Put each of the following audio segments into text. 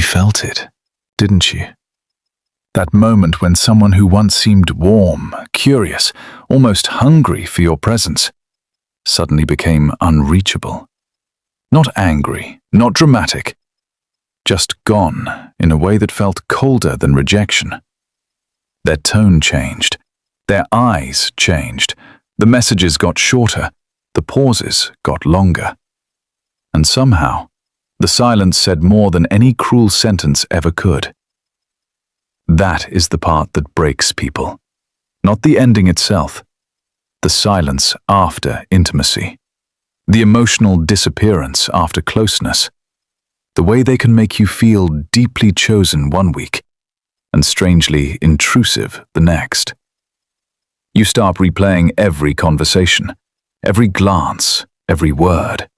felt it, didn't you? That moment when someone who once seemed warm, curious, almost hungry for your presence, suddenly became unreachable. Not angry, not dramatic, just gone in a way that felt colder than rejection. Their tone changed, their eyes changed, the messages got shorter, the pauses got longer. And somehow, the silence said more than any cruel sentence ever could. That is the part that breaks people, not the ending itself, the silence after intimacy, the emotional disappearance after closeness, the way they can make you feel deeply chosen one week and strangely intrusive the next. You start replaying every conversation, every glance, every word.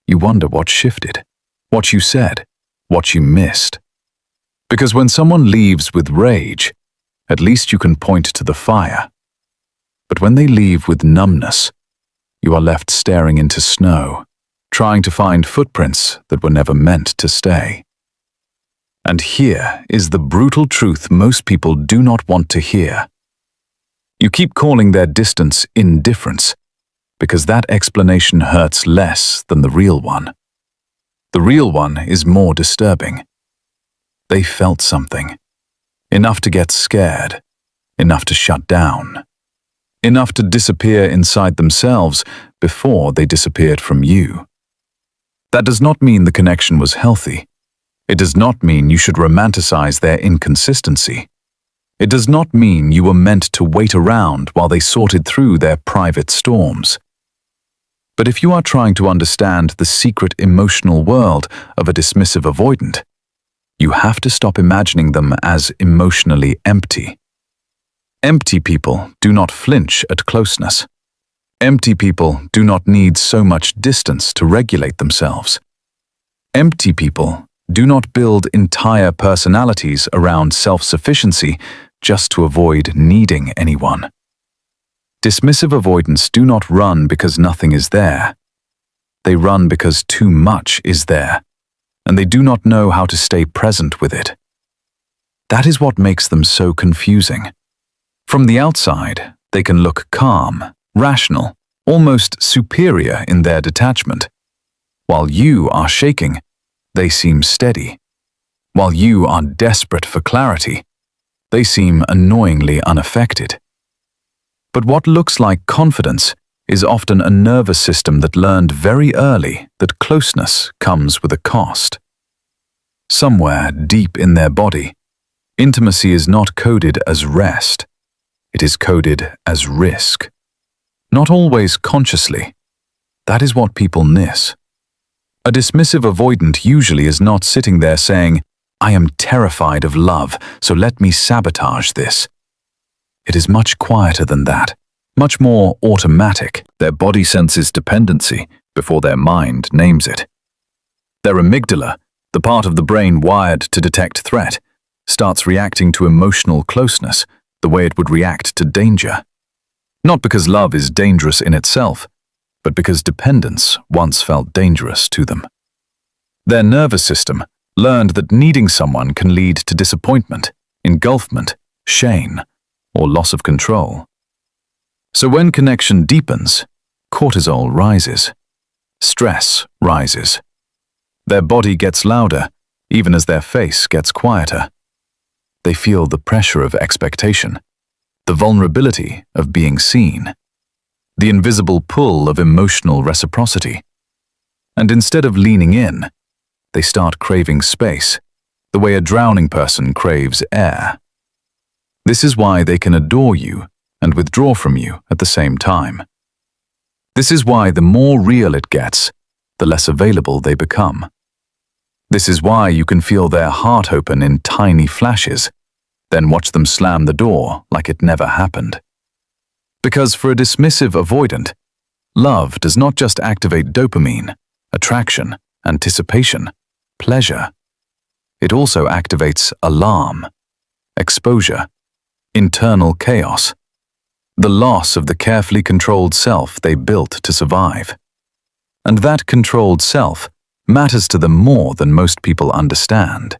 You wonder what shifted, what you said, what you missed. Because when someone leaves with rage, at least you can point to the fire. But when they leave with numbness, you are left staring into snow, trying to find footprints that were never meant to stay. And here is the brutal truth most people do not want to hear. You keep calling their distance indifference, because that explanation hurts less than the real one. The real one is more disturbing. They felt something. Enough to get scared. Enough to shut down. Enough to disappear inside themselves before they disappeared from you. That does not mean the connection was healthy. It does not mean you should romanticize their inconsistency. It does not mean you were meant to wait around while they sorted through their private storms. But if you are trying to understand the secret emotional world of a dismissive avoidant, you have to stop imagining them as emotionally empty. Empty people do not flinch at closeness. Empty people do not need so much distance to regulate themselves. Empty people do not build entire personalities around self-sufficiency just to avoid needing anyone. Dismissive avoidants do not run because nothing is there. They run because too much is there, and they do not know how to stay present with it. That is what makes them so confusing. From the outside, they can look calm, rational, almost superior in their detachment. While you are shaking, they seem steady. While you are desperate for clarity, they seem annoyingly unaffected. But what looks like confidence is often a nervous system that learned very early that closeness comes with a cost. Somewhere deep in their body, intimacy is not coded as rest. It is coded as risk. Not always consciously. That is what people miss. A dismissive avoidant usually is not sitting there saying, "I am terrified of love, so let me sabotage this." It is much quieter than that, much more automatic. Their body senses dependency before their mind names it. Their amygdala, the part of the brain wired to detect threat, starts reacting to emotional closeness the way it would react to danger. Not because love is dangerous in itself, but because dependence once felt dangerous to them. Their nervous system learned that needing someone can lead to disappointment, engulfment, shame, or loss of control. So when connection deepens, cortisol rises. Stress rises. Their body gets louder, even as their face gets quieter. They feel the pressure of expectation, the vulnerability of being seen, the invisible pull of emotional reciprocity. And instead of leaning in, they start craving space, the way a drowning person craves air. This is why they can adore you and withdraw from you at the same time. This is why the more real it gets, the less available they become. This is why you can feel their heart open in tiny flashes, then watch them slam the door like it never happened. Because for a dismissive avoidant, love does not just activate dopamine, attraction, anticipation, pleasure. It also activates alarm, exposure, internal chaos, the loss of the carefully controlled self they built to survive. And that controlled self matters to them more than most people understand.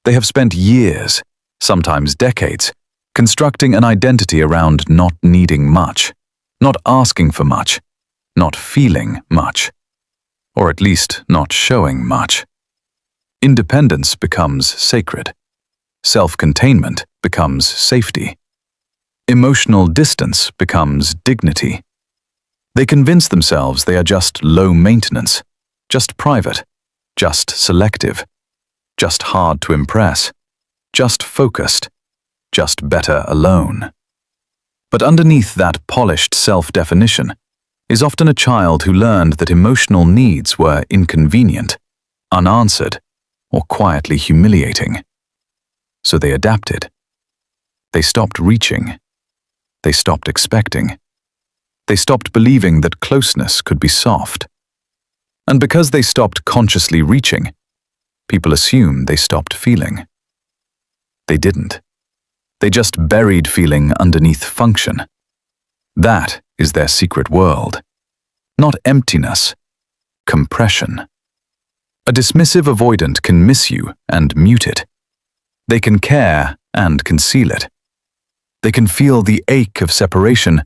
They have spent years, sometimes decades, constructing an identity around not needing much, not asking for much, not feeling much, or at least not showing much. Independence becomes sacred. Self-containment becomes safety. Emotional distance becomes dignity. They convince themselves they are just low maintenance, just private, just selective, just hard to impress, just focused, just better alone. But underneath that polished self-definition is often a child who learned that emotional needs were inconvenient, unanswered, or quietly humiliating. So they adapted. They stopped reaching. They stopped expecting. They stopped believing that closeness could be soft. And because they stopped consciously reaching, people assume they stopped feeling. They didn't. They just buried feeling underneath function. That is their secret world. Not emptiness, compression. A dismissive avoidant can miss you and mute it. They can care and conceal it. They can feel the ache of separation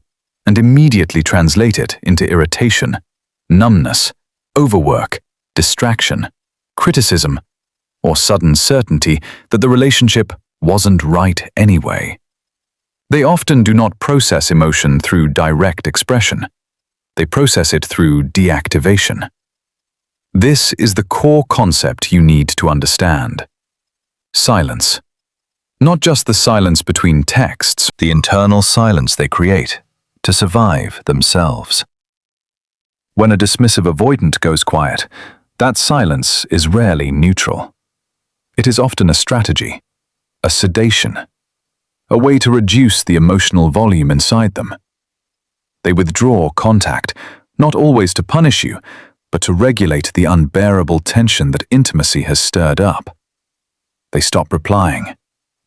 and immediately translate it into irritation, numbness, overwork, distraction, criticism, or sudden certainty that the relationship wasn't right anyway. They often do not process emotion through direct expression. They process it through deactivation. This is the core concept you need to understand. Silence. Not just the silence between texts, the internal silence they create to survive themselves. When a dismissive avoidant goes quiet, that silence is rarely neutral. It is often a strategy, a sedation, a way to reduce the emotional volume inside them. They withdraw contact, not always to punish you, but to regulate the unbearable tension that intimacy has stirred up. They stop replying.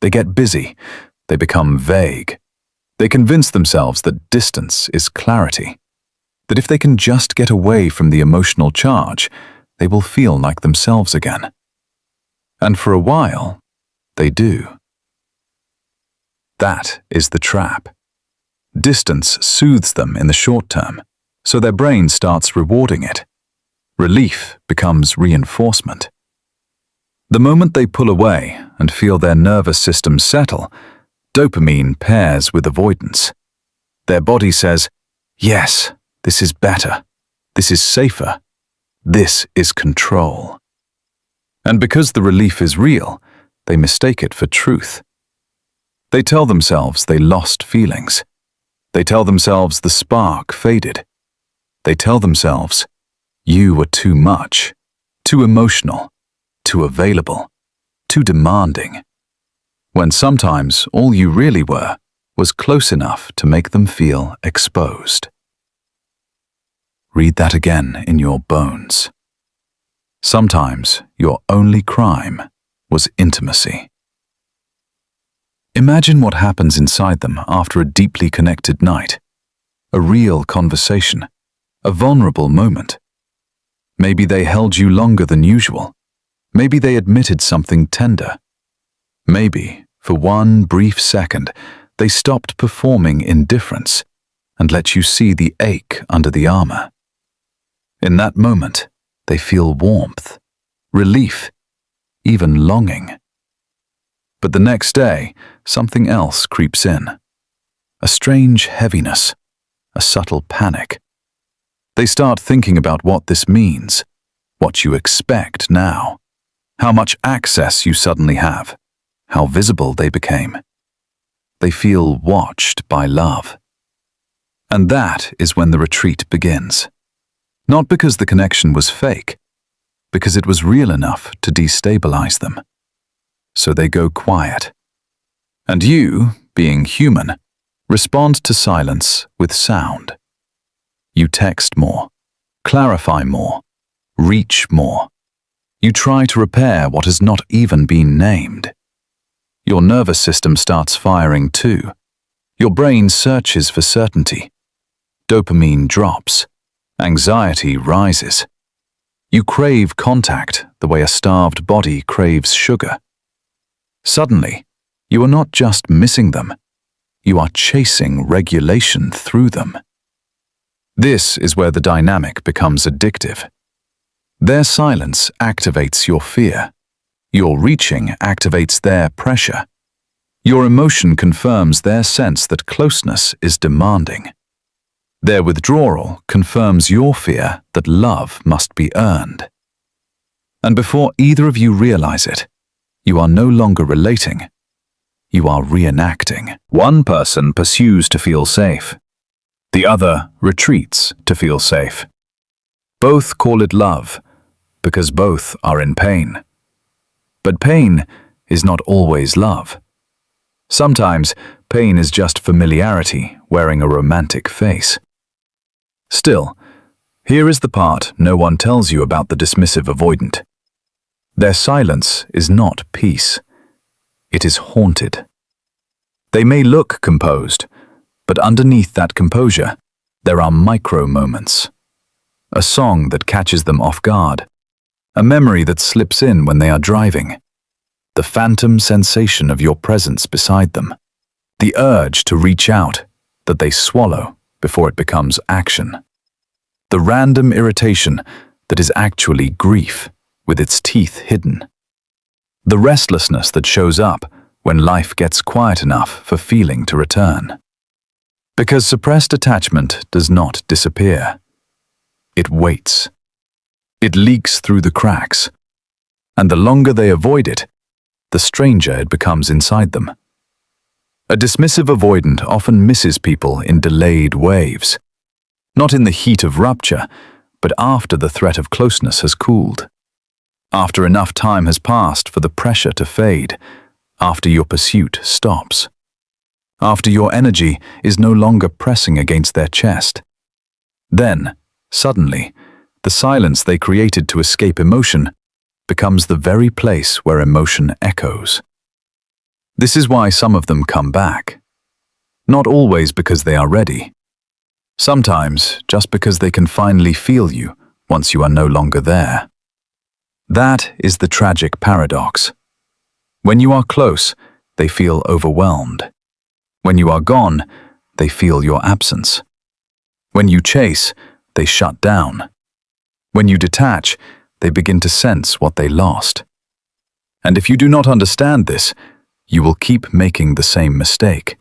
They get busy. They become vague. They convince themselves that distance is clarity, that if they can just get away from the emotional charge, they will feel like themselves again. And for a while, they do. That is the trap. Distance soothes them in the short term, so their brain starts rewarding it. Relief becomes reinforcement. The moment they pull away and feel their nervous system settle, dopamine pairs with avoidance. Their body says, "Yes, this is better. This is safer. This is control." And because the relief is real, they mistake it for truth. They tell themselves they lost feelings. They tell themselves the spark faded. They tell themselves, "You were too much, too emotional, too available, too demanding," when sometimes all you really were was close enough to make them feel exposed. Read that again in your bones. Sometimes your only crime was intimacy. Imagine what happens inside them after a deeply connected night, a real conversation, a vulnerable moment. Maybe they held you longer than usual. Maybe they admitted something tender. Maybe, for one brief second, they stopped performing indifference and let you see the ache under the armor. In that moment, they feel warmth, relief, even longing. But the next day, something else creeps in. A strange heaviness, a subtle panic. They start thinking about what this means, what you expect now, how much access you suddenly have, how visible they became. They feel watched by love. And that is when the retreat begins. Not because the connection was fake, because it was real enough to destabilize them. So they go quiet. And you, being human, respond to silence with sound. You text more, clarify more, reach more. You try to repair what has not even been named. Your nervous system starts firing too. Your brain searches for certainty. Dopamine drops. Anxiety rises. You crave contact the way a starved body craves sugar. Suddenly, you are not just missing them, you are chasing regulation through them. This is where the dynamic becomes addictive. Their silence activates your fear. Your reaching activates their pressure. Your emotion confirms their sense that closeness is demanding. Their withdrawal confirms your fear that love must be earned. And before either of you realize it, you are no longer relating. You are reenacting. One person pursues to feel safe. The other retreats to feel safe. Both call it love, because both are in pain. But pain is not always love. Sometimes, pain is just familiarity wearing a romantic face. Still, here is the part no one tells you about the dismissive avoidant. Their silence is not peace. It is haunted. They may look composed, but underneath that composure, there are micro moments. A song that catches them off guard. A memory that slips in when they are driving. The phantom sensation of your presence beside them. The urge to reach out that they swallow before it becomes action. The random irritation that is actually grief with its teeth hidden. The restlessness that shows up when life gets quiet enough for feeling to return. Because suppressed attachment does not disappear. It waits. It leaks through the cracks. And the longer they avoid it, the stranger it becomes inside them. A dismissive avoidant often misses people in delayed waves. Not in the heat of rupture, but after the threat of closeness has cooled. After enough time has passed for the pressure to fade. After your pursuit stops. After your energy is no longer pressing against their chest. Then, suddenly, the silence they created to escape emotion becomes the very place where emotion echoes. This is why some of them come back. Not always because they are ready. Sometimes just because they can finally feel you once you are no longer there. That is the tragic paradox. When you are close, they feel overwhelmed. When you are gone, they feel your absence. When you chase, they shut down. When you detach, they begin to sense what they lost. And if you do not understand this, you will keep making the same mistake.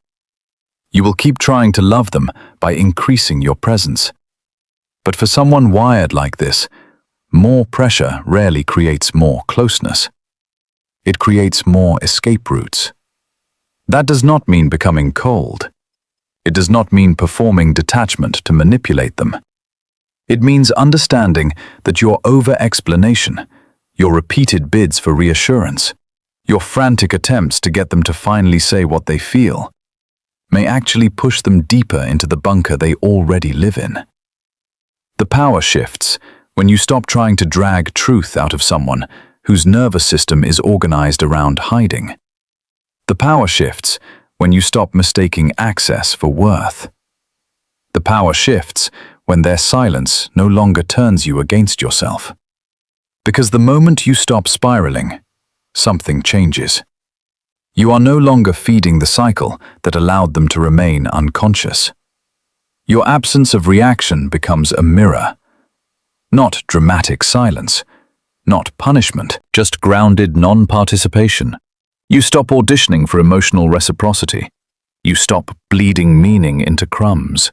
You will keep trying to love them by increasing your presence. But for someone wired like this, more pressure rarely creates more closeness. It creates more escape routes. That does not mean becoming cold. It does not mean performing detachment to manipulate them. It means understanding that your over-explanation, your repeated bids for reassurance, your frantic attempts to get them to finally say what they feel, may actually push them deeper into the bunker they already live in. The power shifts when you stop trying to drag truth out of someone whose nervous system is organized around hiding. The power shifts when you stop mistaking access for worth. The power shifts when their silence no longer turns you against yourself. Because the moment you stop spiraling, something changes. You are no longer feeding the cycle that allowed them to remain unconscious. Your absence of reaction becomes a mirror. Not dramatic silence, not punishment, just grounded non-participation. You stop auditioning for emotional reciprocity. You stop bleeding meaning into crumbs.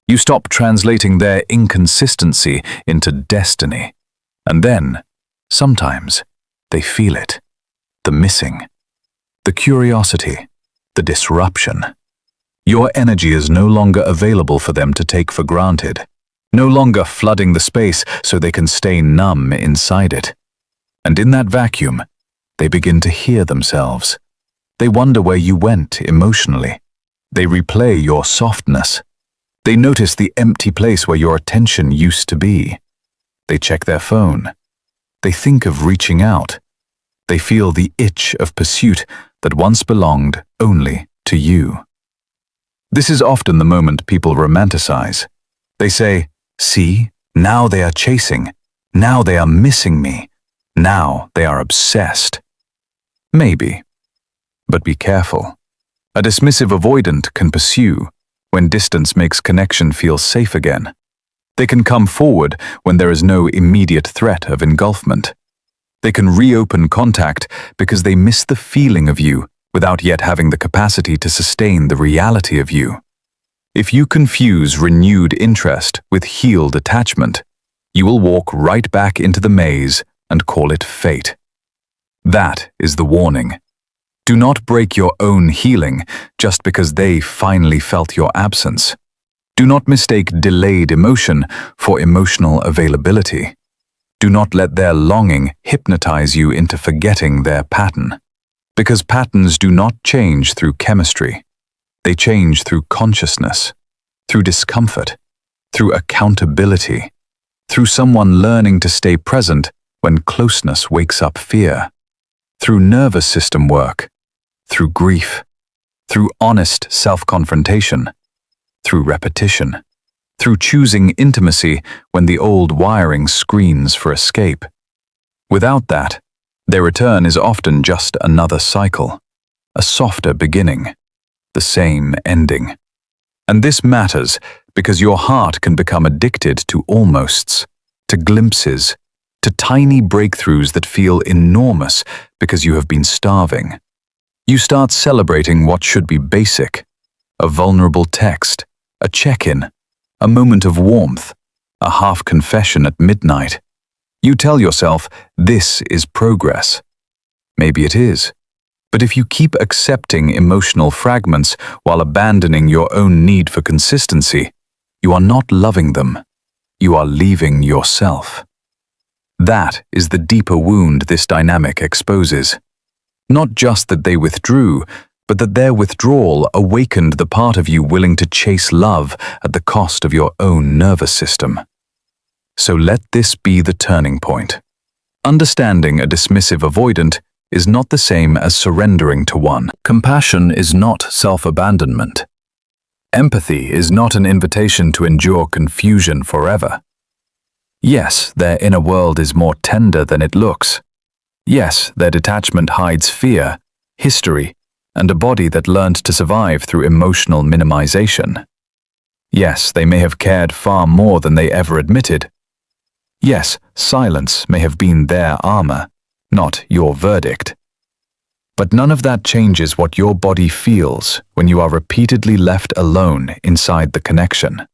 You stop translating their inconsistency into destiny. And then, sometimes, they feel it. The missing. The curiosity. The disruption. Your energy is no longer available for them to take for granted. No longer flooding the space so they can stay numb inside it. And in that vacuum, they begin to hear themselves. They wonder where you went emotionally. They replay your softness. They notice the empty place where your attention used to be. They check their phone. They think of reaching out. They feel the itch of pursuit that once belonged only to you. This is often the moment people romanticize. They say, "See, now they are chasing. Now they are missing me. Now they are obsessed." Maybe, But be careful. A dismissive avoidant can pursue when distance makes connection feel safe again. They can come forward when there is no immediate threat of engulfment. They can reopen contact because they miss the feeling of you without yet having the capacity to sustain the reality of you. If you confuse renewed interest with healed attachment, you will walk right back into the maze and call it fate. That is the warning. Do not break your own healing just because they finally felt your absence. Do not mistake delayed emotion for emotional availability. Do not let their longing hypnotize you into forgetting their pattern. Because patterns do not change through chemistry. They change through consciousness, through discomfort, through accountability, through someone learning to stay present when closeness wakes up fear, through nervous system work, through grief, through honest self-confrontation, through repetition, through choosing intimacy when the old wiring screams for escape. Without that, their return is often just another cycle, a softer beginning, the same ending. And this matters because your heart can become addicted to almosts, to glimpses, to tiny breakthroughs that feel enormous because you have been starving. You start celebrating what should be basic, a vulnerable text, a check-in, a moment of warmth, a half-confession at midnight. You tell yourself, this is progress. Maybe it is. But if you keep accepting emotional fragments while abandoning your own need for consistency, you are not loving them. You are leaving yourself. That is the deeper wound this dynamic exposes. Not just that they withdrew, but that their withdrawal awakened the part of you willing to chase love at the cost of your own nervous system. So let this be the turning point. Understanding a dismissive avoidant is not the same as surrendering to one. Compassion is not self-abandonment. Empathy is not an invitation to endure confusion forever. Yes, their inner world is more tender than it looks. Yes, their detachment hides fear, history, and a body that learned to survive through emotional minimization. Yes, they may have cared far more than they ever admitted. Yes, silence may have been their armor, not your verdict. But none of that changes what your body feels when you are repeatedly left alone inside the connection.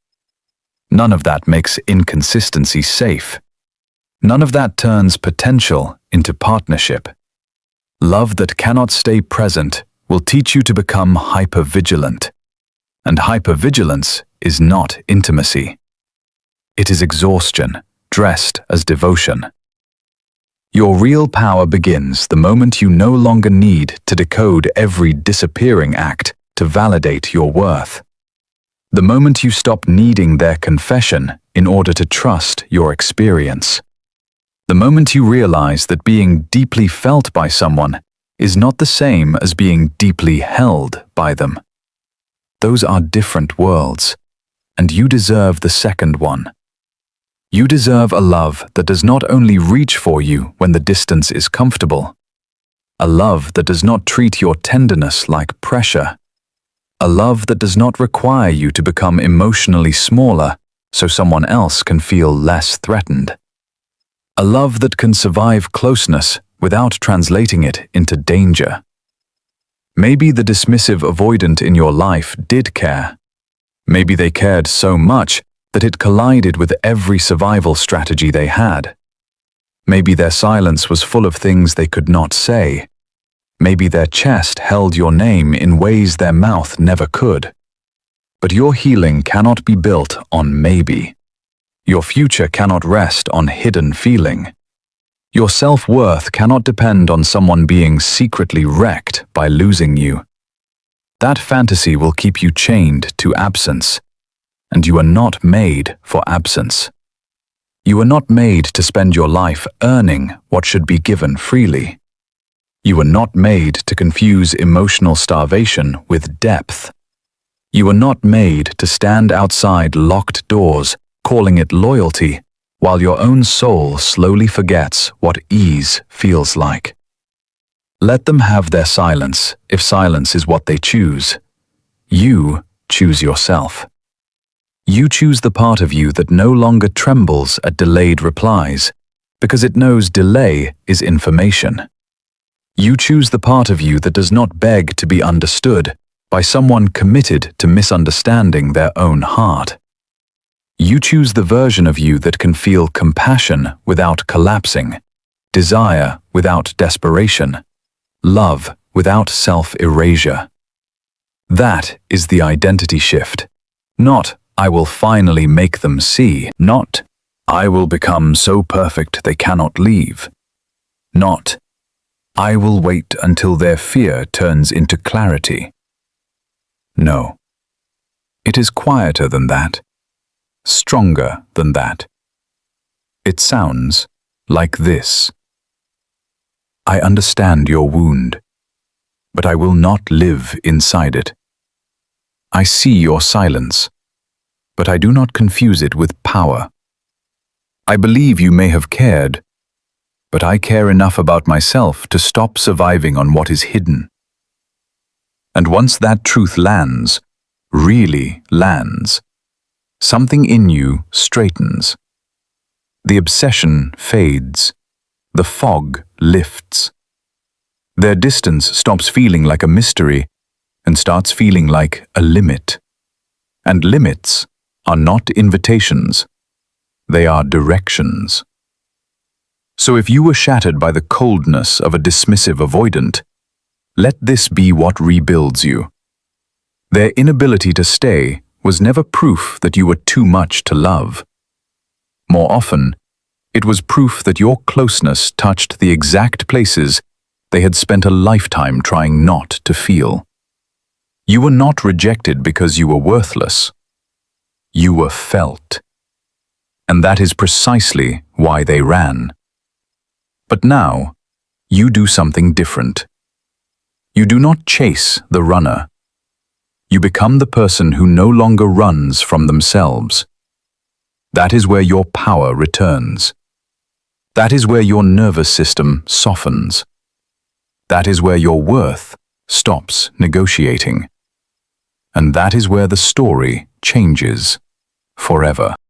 None of that makes inconsistency safe. None of that turns potential into partnership. Love that cannot stay present will teach you to become hypervigilant. And hypervigilance is not intimacy. It is exhaustion, dressed as devotion. Your real power begins the moment you no longer need to decode every disappearing act to validate your worth. The moment you stop needing their confession in order to trust your experience. The moment you realize that being deeply felt by someone is not the same as being deeply held by them. Those are different worlds, and you deserve the second one. You deserve a love that does not only reach for you when the distance is comfortable, a love that does not treat your tenderness like pressure, a love that does not require you to become emotionally smaller so someone else can feel less threatened. A love that can survive closeness without translating it into danger. Maybe the dismissive avoidant in your life did care. Maybe they cared so much that it collided with every survival strategy they had. Maybe their silence was full of things they could not say. Maybe their chest held your name in ways their mouth never could. But your healing cannot be built on maybe. Your future cannot rest on hidden feeling. Your self-worth cannot depend on someone being secretly wrecked by losing you. That fantasy will keep you chained to absence, and you are not made for absence. You are not made to spend your life earning what should be given freely. You are not made to confuse emotional starvation with depth. You are not made to stand outside locked doors, calling it loyalty, while your own soul slowly forgets what ease feels like. Let them have their silence, if silence is what they choose. You choose yourself. You choose the part of you that no longer trembles at delayed replies, because it knows delay is information. You choose the part of you that does not beg to be understood by someone committed to misunderstanding their own heart. You choose the version of you that can feel compassion without collapsing, desire without desperation, love without self-erasure. That is the identity shift. Not, I will finally make them see. Not, I will become so perfect they cannot leave. Not, I will wait until their fear turns into clarity. No. It is quieter than that, stronger than that. It sounds like this. I understand your wound, but I will not live inside it. I see your silence, but I do not confuse it with power. I believe you may have cared, but I care enough about myself to stop surviving on what is hidden. And once that truth lands, really lands, something in you straightens. The obsession fades. The fog lifts. Their distance stops feeling like a mystery and starts feeling like a limit. And limits are not invitations. They are directions. So if you were shattered by the coldness of a dismissive avoidant, let this be what rebuilds you. Their inability to stay was never proof that you were too much to love. More often, it was proof that your closeness touched the exact places they had spent a lifetime trying not to feel. You were not rejected because you were worthless. You were felt. And that is precisely why they ran. But now, you do something different. You do not chase the runner. You become the person who no longer runs from themselves. That is where your power returns. That is where your nervous system softens. That is where your worth stops negotiating. And that is where the story changes forever.